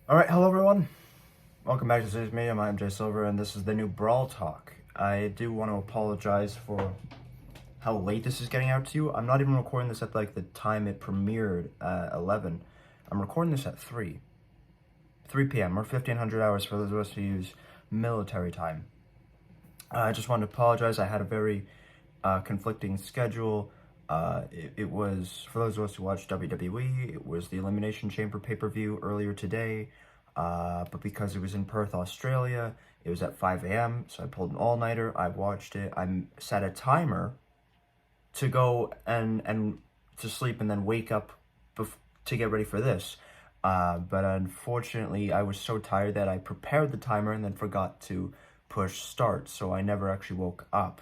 Alright, hello everyone. Welcome back to Series Media. I'm Jay Silver, and this is the new Brawl Talk. I do want to apologize for how late this is getting out to you. I'm not even recording this at like the time it premiered at 11. I'm recording this at 3 p.m. or 1500 hours for those of us who use military time. I just wanted to apologize. I had a very conflicting schedule. It was, for those of us who watch WWE, it was the Elimination Chamber pay-per-view earlier today, but because it was in Perth, Australia, it was at 5 a.m., so I pulled an all-nighter, I watched it, I set a timer to go and to sleep and then wake up to get ready for this, but unfortunately, I was so tired that I prepared the timer and then forgot to push start, so I never actually woke up.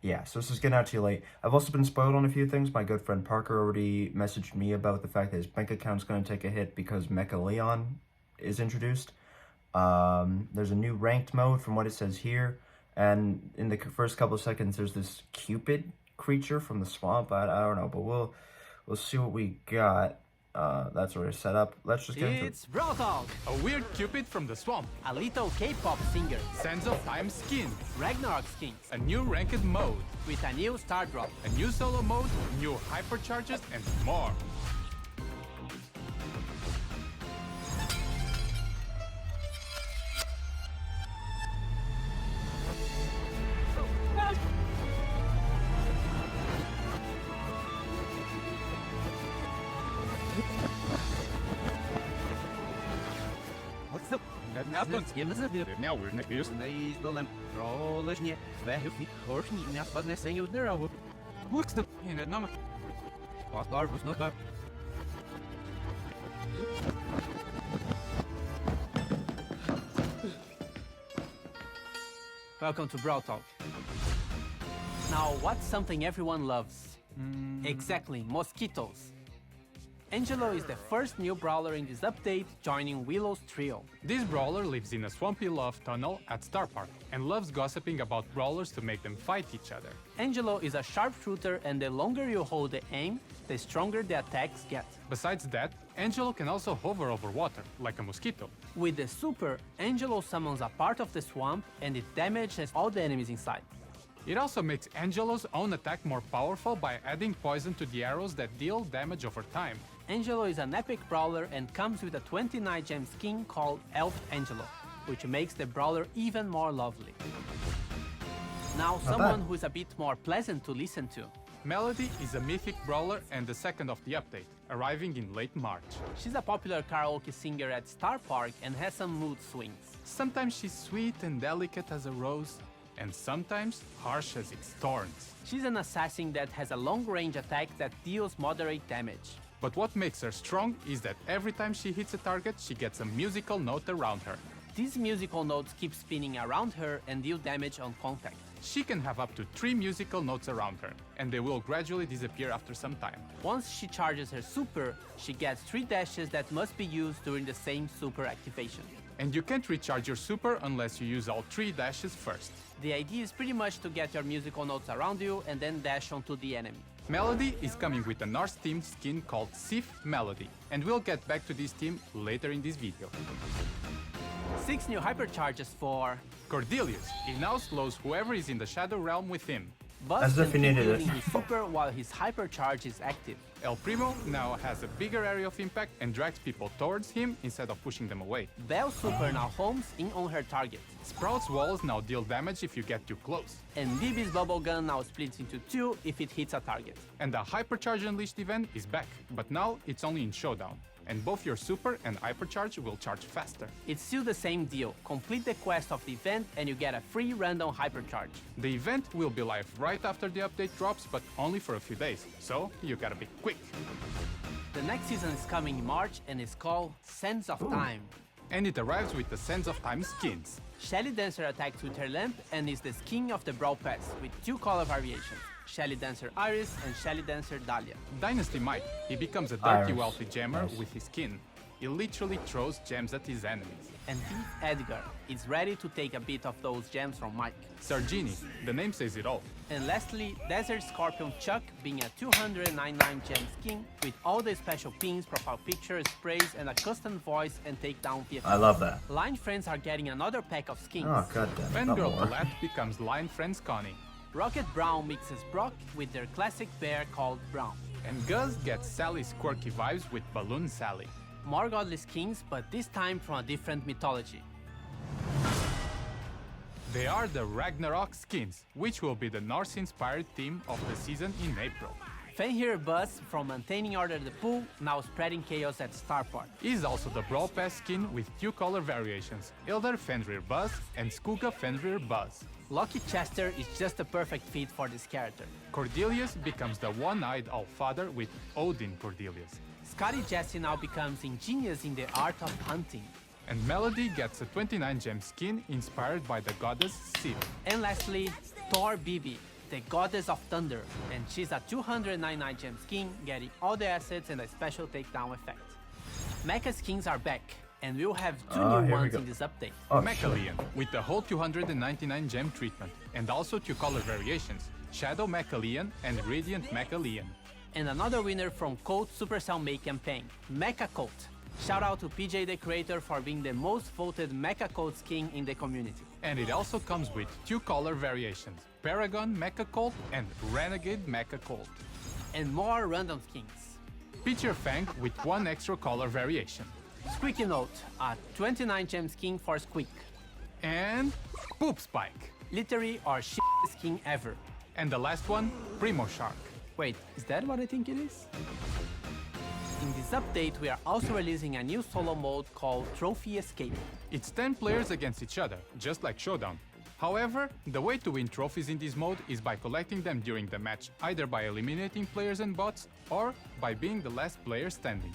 Yeah, so this is getting out to you late. I've also been spoiled on a few things. My good friend Parker already messaged me about the fact that his bank account's going to take a hit because Mecha Leon is introduced. There's a new ranked mode from what it says here. And in the first couple of seconds, there's this Cupid creature from the swamp. I don't know, but we'll see what we got. That's already set up. Let's just get into it. It's Brawl Talk, A weird Cupid from the swamp. a little K-pop singer, Sands of Time skins. Ragnarok skins, A new ranked mode. with a new star drop. A new solo mode. New hypercharges and more. Now we're next. Welcome to Brawl Talk. Now, what's something everyone loves? Exactly, mosquitoes. Angelo is the first new brawler in this update, joining Willow's trio. This brawler lives in a swampy love tunnel at Star Park and loves gossiping about brawlers to make them fight each other. Angelo is a sharpshooter, and the longer you hold the aim, the stronger the attacks get. Besides that, Angelo can also hover over water, like a mosquito. With the super, Angelo summons a part of the swamp, and it damages all the enemies inside. It also makes Angelo's own attack more powerful by adding poison to the arrows that deal damage over time. Angelo is an epic brawler and comes with a 29 gem skin called Elf Angelo, which makes the brawler even more lovely. Now, someone who is a bit more pleasant to listen to. Melody is a mythic brawler and the second of the update, arriving in late March. She's a popular karaoke singer at Star Park and has some mood swings. Sometimes she's sweet and delicate as a rose, and sometimes harsh as its thorns. She's an assassin that has a long-range attack that deals moderate damage. But what makes her strong is that every time she hits a target, she gets a musical note around her. These musical notes keep spinning around her and deal damage on contact. She can have up to 3 musical notes around her, and they will gradually disappear after some time. Once she charges her super, she gets 3 dashes that must be used during the same super activation. And you can't recharge your super unless you use all 3 dashes first. The idea is pretty much to get your musical notes around you and then dash onto the enemy. Melody is coming with a Norse themed skin called Sif Melody, and we'll get back to this theme later in this video. 6 new hypercharges for Cordelius, he now slows whoever is in the Shadow Realm with him. Buzz As can if he keep needed it. using his super while his hypercharge is active. El Primo now has a bigger area of impact and drags people towards him instead of pushing them away. Belle's super now homes in on her target. Sprout's walls now deal damage if you get too close. And Bibi's bubble gun now splits into 2 if it hits a target. And the Hypercharge Unleashed event is back, but now it's only in Showdown. And both your super and hypercharge will charge faster. It's still the same deal. Complete the quest of the event and you get a free random hypercharge. The event will be live right after the update drops, but only for a few days, so you gotta be quick. The next season is coming in March and is called Sands of Time. And it arrives with the Sands of Time skins. Shelly Dancer attacks with her lamp and is the skin of the Brawl Pass with 2 color variations. Shelly Dancer Iris and Shelly Dancer Dahlia. Dynasty Mike, he becomes a dirty Iris. wealthy gemmer Nice. with his skin. he literally throws gems at his enemies. And Thief Edgar is ready to take a bit of those gems from Mike. Sargini, the name says it all. And lastly, Desert Scorpion Chuck being a 299 gem skin with all the special pins, profile pictures, sprays, and a custom voice and takedown via. I love that. Line Friends are getting another pack of skins. Oh, goddamn. Not Fangirl more. Colette becomes Line Friends Connie. Rocket Brown mixes Brock with their classic bear called Brown. And Gus gets Sally's quirky vibes with Balloon Sally. More godly skins, but this time from a different mythology. They are the Ragnarok skins, which will be the Norse-inspired theme of the season in April. Fenrir Buzz from maintaining order the pool, now spreading chaos at Starport. Is also the Brawl Pass skin with two color variations, Ildar Fenrir Buzz and Skugga Fenrir Buzz. Lucky Chester is just a perfect fit for this character. Cordelius becomes the one-eyed All-Father with Odin Cordelius. Scotty Jesse now becomes ingenious in the art of hunting. And Melody gets a 29 gem skin inspired by the goddess Sif. And lastly, Thor Bibi, the goddess of thunder, and she's a 299 gem skin, getting all the assets and a special takedown effect. Mecha skins are back, and we'll have two here new we ones go. in this update. Oh, Mechalian with the whole 299 gem treatment, and also two color variations, Shadow Mechalian and Radiant Mechalian. And another winner from Code Supercell Make campaign, Mecha Code. Shout out to PJ the creator for being the most voted Mecha Code skin in the community. And it also comes with two color variations, Paragon Mecha Colt and Renegade Mecha Colt. And more random skins. Pitcher Fang with one extra color variation. Squeaky Note, a 29 gem skin for Squeak. And Poop Spike. Literally our shit skin ever. And the last one, Primo Shark. Wait, is that what I think it is? In this update, we are also releasing a new solo mode called Trophy Escape. It's 10 players against each other, just like Showdown. However, the way to win trophies in this mode is by collecting them during the match, either by eliminating players and bots, or by being the last player standing.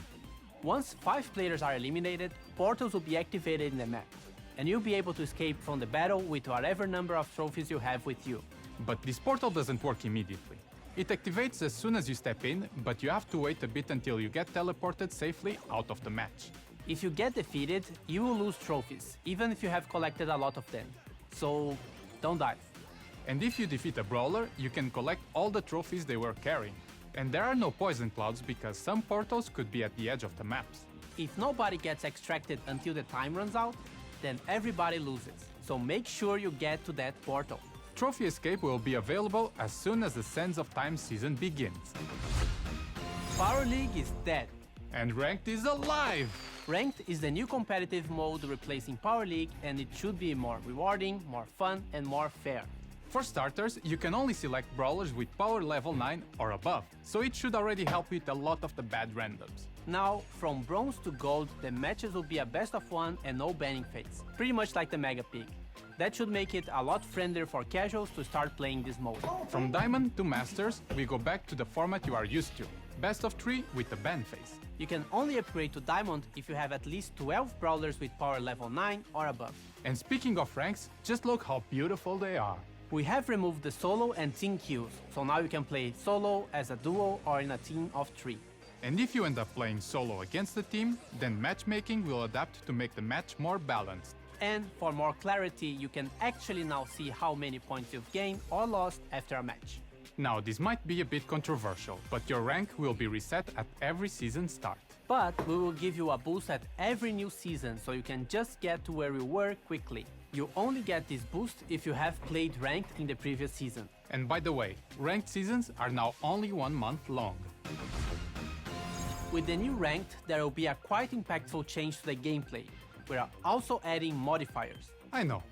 Once 5 players are eliminated, portals will be activated in the map, and you'll be able to escape from the battle with whatever number of trophies you have with you. But this portal doesn't work immediately. It activates as soon as you step in, but you have to wait a bit until you get teleported safely out of the match. If you get defeated, you will lose trophies, even if you have collected a lot of them. So, don't dive. And if you defeat a brawler, you can collect all the trophies they were carrying. And there are no poison clouds because some portals could be at the edge of the maps. If nobody gets extracted until the time runs out, then everybody loses. So make sure you get to that portal. Trophy Escape will be available as soon as the Sands of Time season begins. Power League is dead. And Ranked is alive! Ranked is the new competitive mode replacing Power League, and it should be more rewarding, more fun, and more fair. For starters, you can only select brawlers with power level 9 or above, so it should already help with a lot of the bad randoms. Now, from bronze to gold, the matches will be a best of one and no banning phase, pretty much like the Mega Pig. That should make it a lot friendlier for casuals to start playing this mode. From Diamond to Masters, we go back to the format you are used to, best of 3 with the ban phase. You can only upgrade to Diamond if you have at least 12 brawlers with power level 9 or above. And speaking of ranks, just look how beautiful they are. We have removed the solo and team queues, so now you can play solo, as a duo, or in a team of 3. And if you end up playing solo against the team, then matchmaking will adapt to make the match more balanced. And for more clarity, you can actually now see how many points you've gained or lost after a match. Now, this might be a bit controversial, but your rank will be reset at every season start. But we will give you a boost at every new season, so you can just get to where you were quickly. You only get this boost if you have played ranked in the previous season. And by the way, ranked seasons are now only 1 month long. With the new ranked, there will be a quite impactful change to the gameplay. We are also adding modifiers. I know.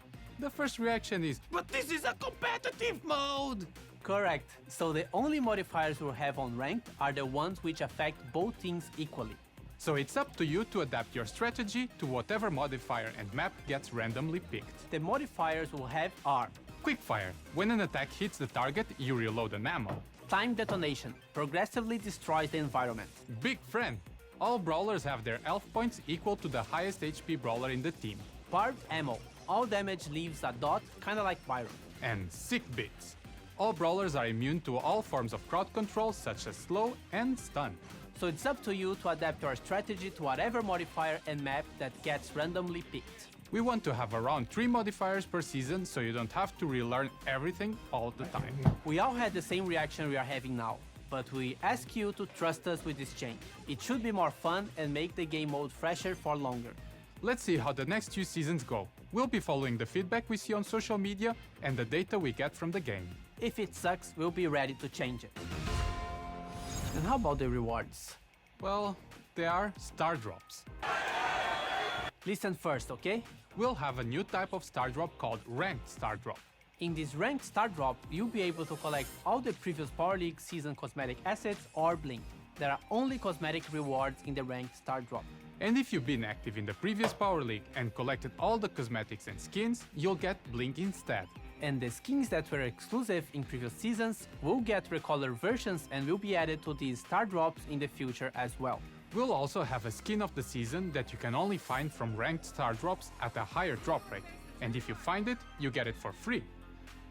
The first reaction is, but this is a competitive mode! Correct. So the only modifiers we'll have on ranked are the ones which affect both teams equally. So it's up to you to adapt your strategy to whatever modifier and map gets randomly picked. The modifiers we'll have are Quickfire. When an attack hits the target, you reload an ammo. Time Detonation, progressively destroys the environment. Big Friend. All brawlers have their health points equal to the highest HP brawler in the team. Barbed Ammo, all damage leaves a dot, kinda like Byron. And Sick Bits. All brawlers are immune to all forms of crowd control such as slow and stun. So it's up to you to adapt your strategy to whatever modifier and map that gets randomly picked. We want to have around 3 modifiers per season, so you don't have to relearn everything all the time. We all had the same reaction we are having now, but we ask you to trust us with this change. It should be more fun and make the game mode fresher for longer. Let's see how the next 2 seasons go. We'll be following the feedback we see on social media and the data we get from the game. If it sucks, we'll be ready to change it. And how about the rewards? Well, they are star drops. Listen first, okay? We'll have a new type of star drop called ranked star drop. In this ranked star drop, you'll be able to collect all the previous Power League season cosmetic assets or blink. There are only cosmetic rewards in the ranked star drop. And if you've been active in the previous Power League and collected all the cosmetics and skins, you'll get blink instead. And the skins that were exclusive in previous seasons will get recolored versions and will be added to these star drops in the future as well. We'll also have a skin of the season that you can only find from ranked star drops at a higher drop rate. And if you find it, you get it for free.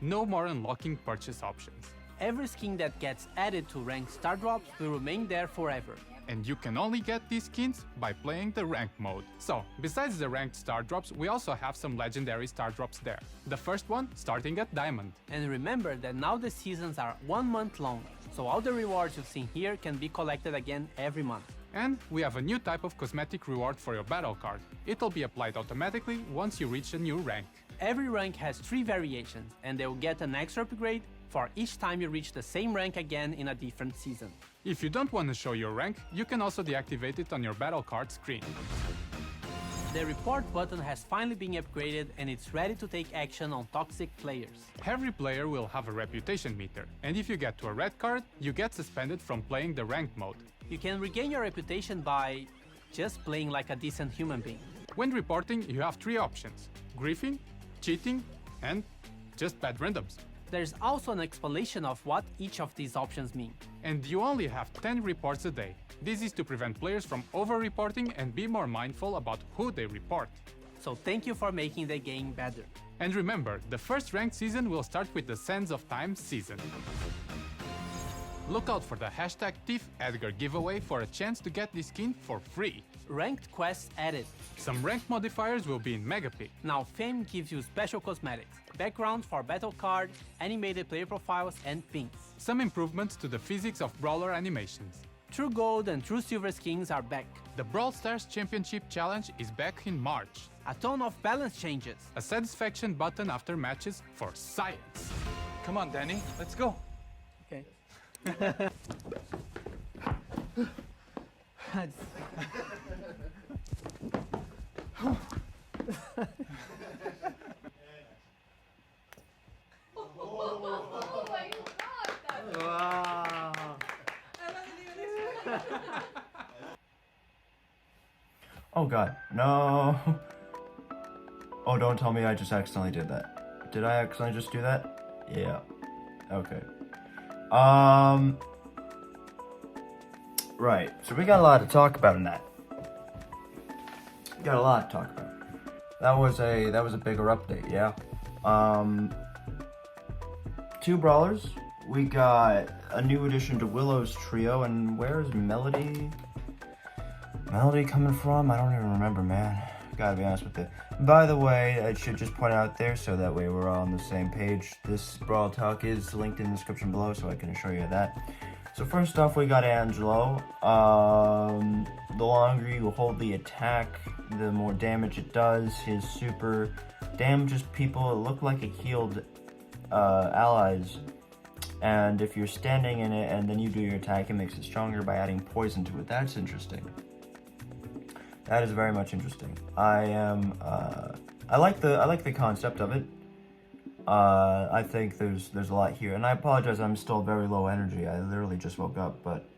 No more unlocking purchase options. Every skin that gets added to ranked star drops will remain there forever. And you can only get these skins by playing the ranked mode. So, besides the ranked star drops, we also have some legendary star drops there. The first one starting at Diamond. And remember that now the seasons are 1 month long, so all the rewards you've seen here can be collected again every month. And we have a new type of cosmetic reward for your battle card. It'll be applied automatically once you reach a new rank. Every rank has 3 variations, and they will get an extra upgrade for each time you reach the same rank again in a different season. If you don't want to show your rank, you can also deactivate it on your battle card screen. The report button has finally been upgraded and it's ready to take action on toxic players. Every player will have a reputation meter, and if you get to a red card, you get suspended from playing the ranked mode. You can regain your reputation by just playing like a decent human being. When reporting, you have 3 options: griefing, cheating, and just bad randoms. There's also an explanation of what each of these options mean. And you only have 10 reports a day. This is to prevent players from over-reporting and be more mindful about who they report. So thank you for making the game better. And remember, the first ranked season will start with the Sands of Time season. Look out for the hashtag ThiefEdgar giveaway for a chance to get this skin for free. Ranked quests added. Some ranked modifiers will be in Mega Pick. Now Fame gives you special cosmetics, backgrounds for battle cards, animated player profiles, and pins. Some improvements to the physics of brawler animations. True Gold and True Silver skins are back. The Brawl Stars Championship Challenge is back in March. A ton of balance changes. A satisfaction button after matches for science. Come on, Danny, let's go. Okay. Oh god, no. Oh, don't tell me I just accidentally did that. Did I accidentally just do that? Yeah. Okay. Right, so we got a lot to talk about in that. Got a lot to talk about. That was a bigger update, yeah. 2 brawlers. We got a new addition to Willow's trio, and where's Melody? Melody coming from? I don't even remember, man. Gotta be honest with you. By the way, I should just point out there so that way we're all on the same page. This Brawl Talk is linked in the description below, so I can assure you that. So first off, we got Angelo. The longer you hold the attack, the more damage it does. His super damages people that look like it healed allies. And if you're standing in it and then you do your attack, it makes it stronger by adding poison to it. That's interesting. That is very much interesting. I like the concept of it. I think there's a lot here, and I apologize. I'm still very low energy. I literally just woke up, but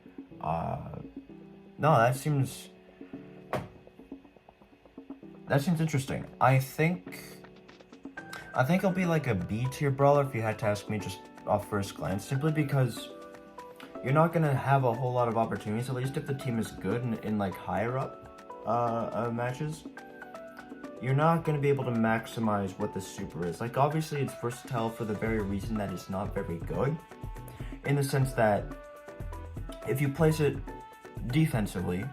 no, that seems interesting. I think it'll be like a B tier brawler if you had to ask me just off first glance, simply because you're not gonna have a whole lot of opportunities. At least if the team is good in like higher up matches, you're not going to be able to maximize what the super is. Like, obviously it's versatile for the very reason that it's not very good, in the sense that if you place it defensively,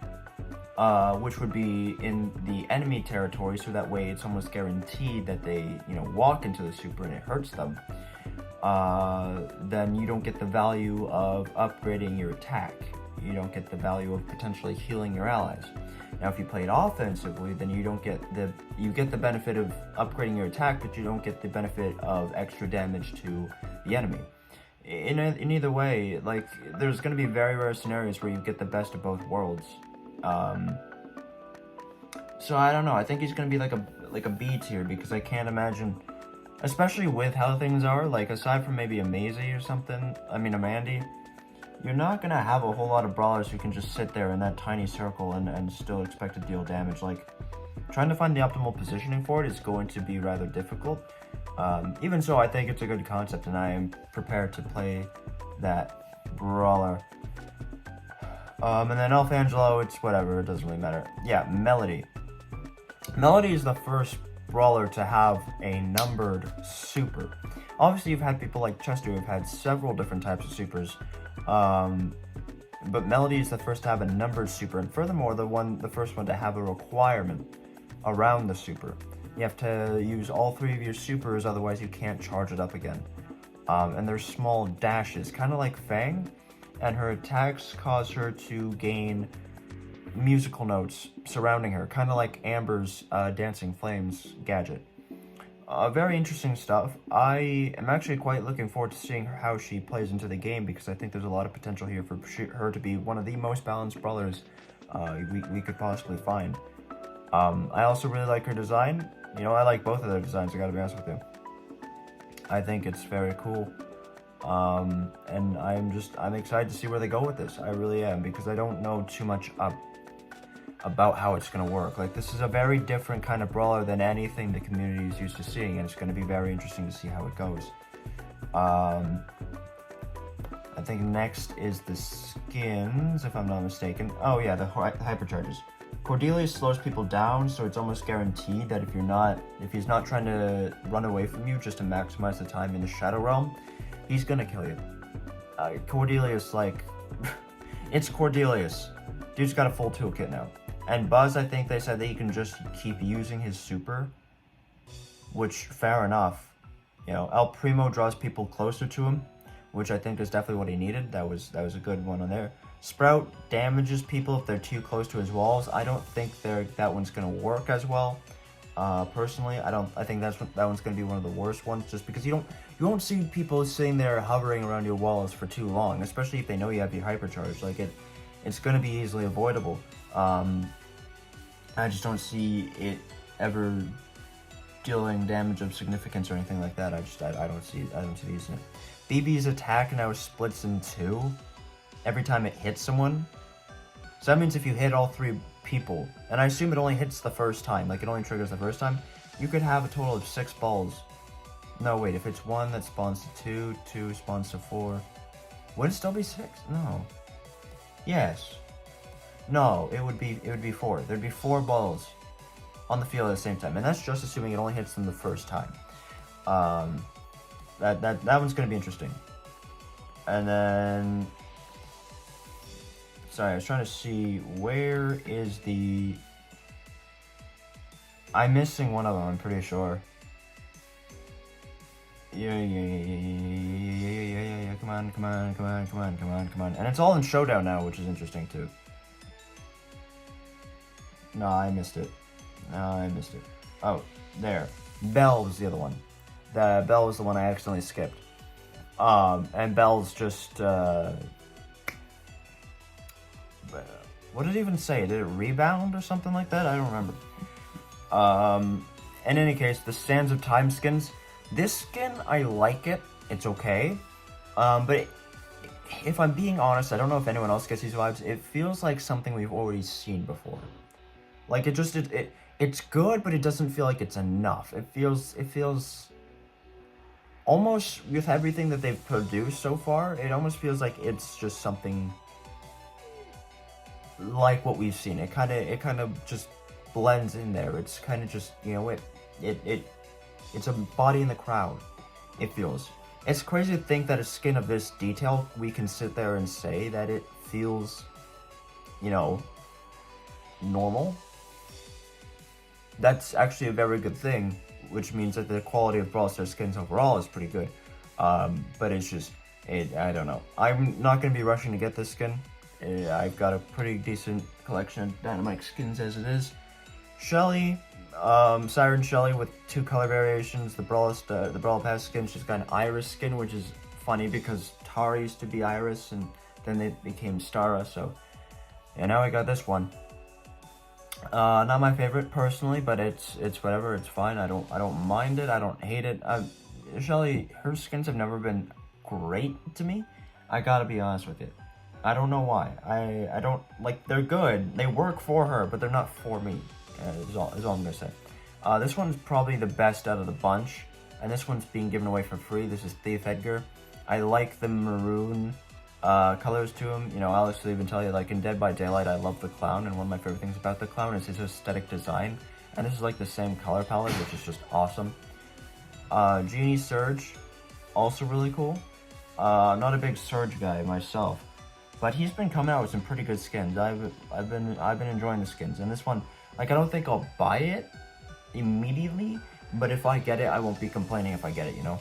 which would be in the enemy territory, so that way it's almost guaranteed that they, walk into the super and it hurts them. Then you don't get the value of upgrading your attack. You don't get the value of potentially healing your allies. Now, if you play it offensively, then you get the benefit of upgrading your attack, but you don't get the benefit of extra damage to the enemy. In either way, like, there's going to be very rare scenarios where you get the best of both worlds. So I don't know. I think he's going to be like a B tier, because I can't imagine, especially with how things are, like, aside from maybe a Maisie or something, a Mandy, you're not going to have a whole lot of brawlers who can just sit there in that tiny circle and still expect to deal damage. Like, trying to find the optimal positioning for it is going to be rather difficult. Even so, I think it's a good concept, and I am prepared to play that brawler. And then Elf Angelo, it's whatever, it doesn't really matter. Yeah, Melody. Melody is the first brawler to have a numbered super. Obviously, you've had people like Chester who have had several different types of supers. But Melody is the first to have a numbered super, and furthermore, the first one to have a requirement around the super. You have to use all 3 of your supers, otherwise you can't charge it up again. And there's small dashes, kind of like Fang, and her attacks cause her to gain musical notes surrounding her, kind of like Amber's Dancing Flames gadget. Very interesting stuff. I am actually quite looking forward to seeing how she plays into the game, because I think there's a lot of potential here for her to be one of the most balanced brawlers we could possibly find. I also really like her design. I like both of their designs, I gotta be honest with you. I think it's very cool. And I'm excited to see where they go with this. I really am, because I don't know too much about how it's going to work. Like, this is a very different kind of brawler than anything the community is used to seeing, and it's going to be very interesting to see how it goes. I think next is the skins, if I'm not mistaken. Oh yeah, the hypercharges. Cordelia slows people down, so it's almost guaranteed that if he's not trying to run away from you just to maximize the time in the Shadow Realm, he's gonna kill you. Cordelius, like, it's Cordelius. Dude's got a full toolkit now. And Buzz, I think they said that he can just keep using his super, which, fair enough. El Primo draws people closer to him, which I think is definitely what he needed. That was a good one on there. Sprout damages people if they're too close to his walls. I don't think that one's gonna work as well. Personally, I think that one's gonna be one of the worst ones, just because you won't see people sitting there hovering around your walls for too long, especially if they know you have your hypercharge. Like, it's gonna be easily avoidable. I just don't see it ever dealing damage of significance or anything like that. I don't see the use in it. BB's attack now splits in 2 every time it hits someone. So that means if you hit all 3 people, and I assume it only hits the first time, like it only triggers the first time, you could have a total of 6 balls. No, wait, if it's 1, that spawns to 2, 2 spawns to 4. Would it still be 6? No. Yes. No, it would be 4. There'd be 4 balls on the field at the same time, and that's just assuming it only hits them the first time. That one's gonna be interesting. And then, sorry, I was trying to see where is the. I'm missing one of them. I'm pretty sure. Yeah. Come on. And it's all in Showdown now, which is interesting too. No, I missed it. Oh, there. Belle was the other one. Belle was the one I accidentally skipped. And Belle's just, what did it even say? Did it rebound or something like that? I don't remember. In any case, the Sands of Time skins. This skin, I like it. It's okay. But if I'm being honest, I don't know if anyone else gets these vibes. It feels like something we've already seen before. Like, it's good, but it doesn't feel like it's enough. It feels almost, with everything that they've produced so far, it almost feels like it's just something like what we've seen. It kind of just blends in there. It's kind of just, it's a body in the crowd, it feels. It's crazy to think that a skin of this detail, we can sit there and say that it feels you know, normal. That's actually a very good thing, which means that the quality of Brawl Stars skins overall is pretty good. But it's just, I don't know. I'm not going to be rushing to get this skin. I've got a pretty decent collection of Dynamite skins as it is. Shelly, Siren Shelly with 2 color variations. The Brawl Pass skin, she's got an Iris skin, which is funny because Tara used to be Iris and then they became Stara, so yeah, now I got this one. Not my favorite personally, but it's whatever, it's fine. I don't mind it, I don't hate it. Shelly, her skins have never been great to me. I gotta be honest with you. I don't know why. I don't, like, they're good. They work for her, but they're not for me, is all I'm gonna say. This one's probably the best out of the bunch, and this one's being given away for free. This is Thief Edgar. I like the maroon colors to him. You know, Alex will even tell you, like, in Dead by Daylight, I love the clown, and one of my favorite things about the clown is his aesthetic design. And this is, like, the same color palette, which is just awesome. Genie Surge, also really cool. I'm not a big Surge guy myself, but he's been coming out with some pretty good skins. I've been enjoying the skins, and this one, like, I don't think I'll buy it immediately, but if I get it, I won't be complaining if I get it, you know.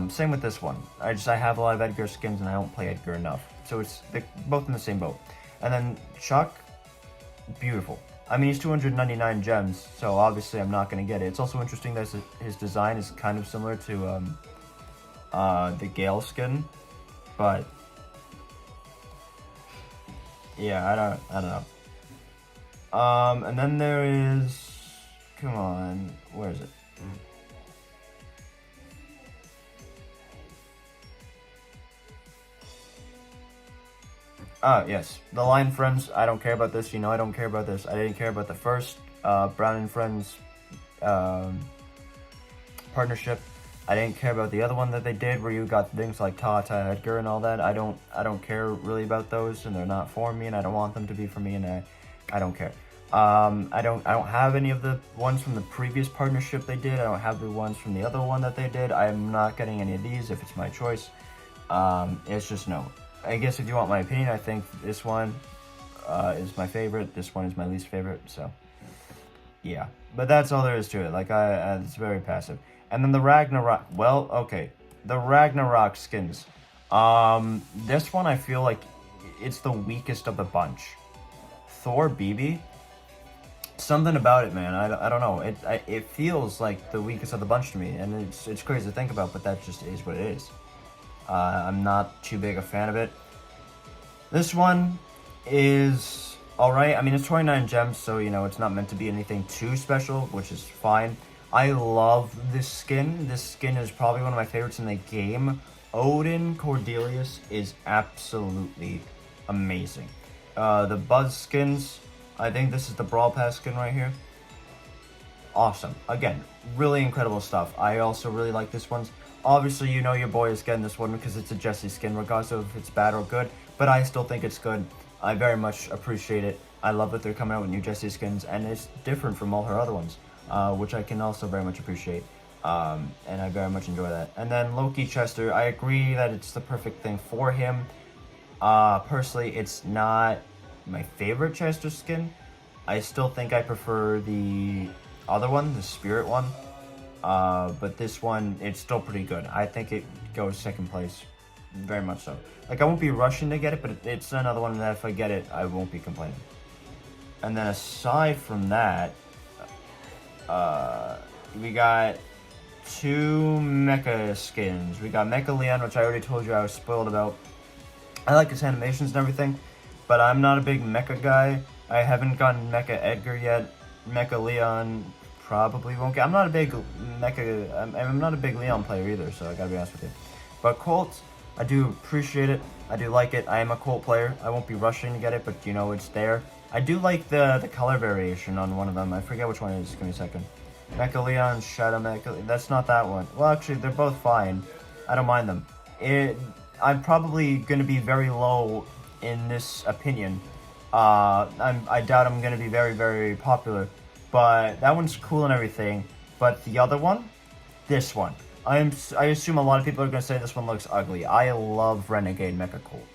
Same with this one. I have a lot of Edgar skins and I don't play Edgar enough, so they're both in the same boat. And then Chuck, beautiful. I mean, he's 299 gems, so obviously I'm not gonna get it. It's also interesting that his design is kind of similar to the Gale skin, but yeah, I don't know. And then there is, come on, where is it? Yes, the Lion Friends. I don't care about this. You know I don't care about this. I didn't care about the first Brown and Friends partnership. I didn't care about the other one that they did where you got things like Tata, Edgar, and all that. I don't care really about those, and they're not for me, and I don't want them to be for me, and I don't care. I don't have any of the ones from the previous partnership they did. I don't have the ones from the other one that they did. I'm not getting any of these if it's my choice. It's just no. I guess if you want my opinion, I think this one is my favorite. This one is my least favorite. So, yeah. But that's all there is to it. Like, it's very passive. And then the Ragnarok. Well, okay. The Ragnarok skins. This one I feel like it's the weakest of the bunch. Thor BB. Something about it, man. I don't know. It feels like the weakest of the bunch to me, and it's crazy to think about, but that just is what it is. I'm not too big a fan of it. This one is alright. I mean, it's 29 gems, so, you know, it's not meant to be anything too special, which is fine. I love this skin. This skin is probably one of my favorites in the game. Odin Cordelius is absolutely amazing. The Buzz skins, I think this is the Brawl Pass skin right here. Awesome. Again, really incredible stuff. I also really like this one. Obviously, you know your boy is getting this one because it's a Jesse skin, regardless of if it's bad or good, but I still think it's good. I very much appreciate it. I love that they're coming out with new Jesse skins, and it's different from all her other ones, which I can also very much appreciate, and I very much enjoy that. And then Loki Chester, I agree that it's the perfect thing for him. Personally, it's not my favorite Chester skin. I still think I prefer the other one, the Spirit one. But this one, it's still pretty good. I think it goes second place, very much so. Like, I won't be rushing to get it, but it's another one that if I get it, I won't be complaining. And then aside from that, we got 2 Mecha skins. We got Mecha Leon, which I already told you I was spoiled about. I like his animations and everything, but I'm not a big Mecha guy. I haven't gotten Mecha Edgar yet. Mecha Leon probably won't get. I'm not a big I'm not a big Leon player either, so I gotta be honest with you. But Colt, I do appreciate it. I do like it. I am a Colt player. I won't be rushing to get it, but you know it's there. I do like the color variation on one of them. I forget which one it is. Give me a second. Mecha Leon, Shadow Mecha. That's not that one. Well, actually, they're both fine. I don't mind them. I'm probably gonna be very low in this opinion. I doubt I'm gonna be very, very popular. But that one's cool and everything. But the other one, this one, I assume a lot of people are gonna say this one looks ugly. I love Renegade Mecha Colt.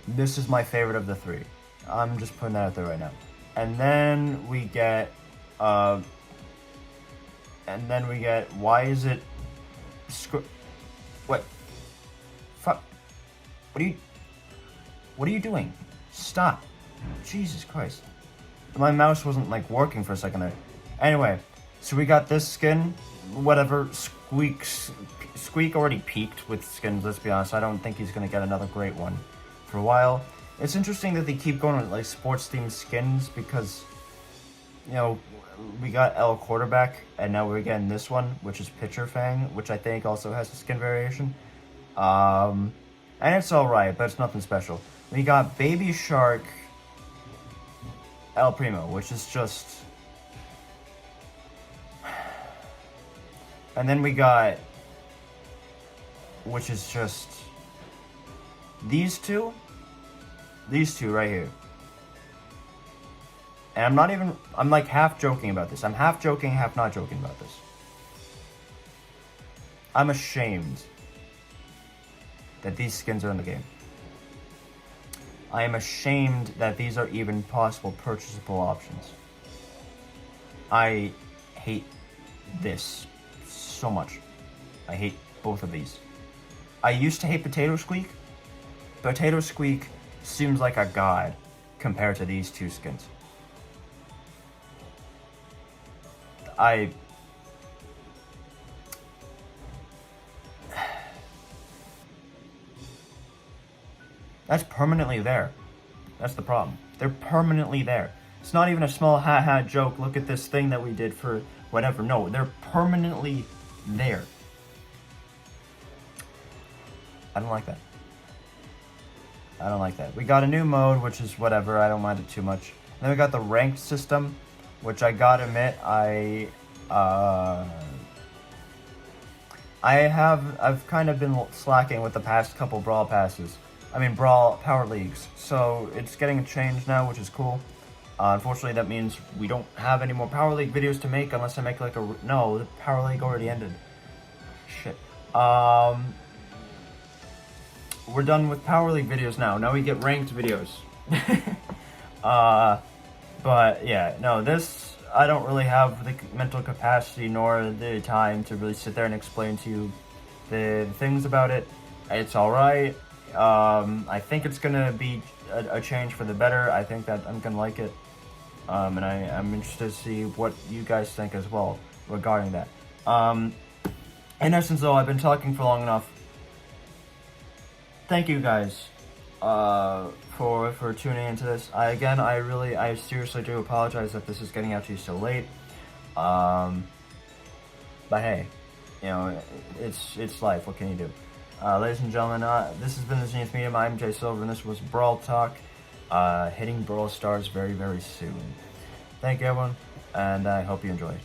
This is my favorite of the 3. I'm just putting that out there right now. And then we get, why is it, what? Fuck. What are you doing? Stop. Jesus Christ. My mouse wasn't like working for a second there. Anyway, so we got this skin, whatever, Squeak already peaked with skins, let's be honest. I don't think he's gonna get another great one for a while. It's interesting that they keep going with like sports themed skins because, you know, we got L quarterback and now we're getting this one, which is Pitcher Fang, which I think also has a skin variation. And it's alright, but it's nothing special. We got Baby Shark El Primo, which is just... And then we got... which is just... These two right here. And I'm like half joking about this. I'm half joking, half not joking about this. I'm ashamed that these skins are in the game. I am ashamed that these are even possible purchasable options. I hate this so much. I hate both of these. I used to hate Potato Squeak. Potato Squeak seems like a god compared to these two skins. That's permanently there. That's the problem. They're permanently there. It's not even a small ha-ha joke, look at this thing that we did for whatever. No, they're permanently there. I don't like that. I don't like that. We got a new mode, which is whatever, I don't mind it too much. Then we got the ranked system, which I gotta admit, I've kind of been slacking with the past couple Brawl Passes. I mean, Brawl Power Leagues. So it's getting changed now, which is cool. Unfortunately, that means we don't have any more Power League videos to make unless I make like a... No, the Power League already ended. Shit. We're done with Power League videos now. Now we get ranked videos. But yeah, no, this... I don't really have the mental capacity nor the time to really sit there and explain to you the things about it. It's alright. I think it's gonna be a change for the better. I think that I'm gonna like it. And I'm interested to see what you guys think as well regarding that. In essence though, I've been talking for long enough. Thank you guys for tuning into this. I seriously do apologize that this is getting out to you so late. But hey, you know, it's life. What can you do? Ladies and gentlemen, this has been the Zenith Medium. I'm Jay Silver, and this was Brawl Talk, hitting Brawl Stars very, very soon. Thank you, everyone, and I hope you enjoyed.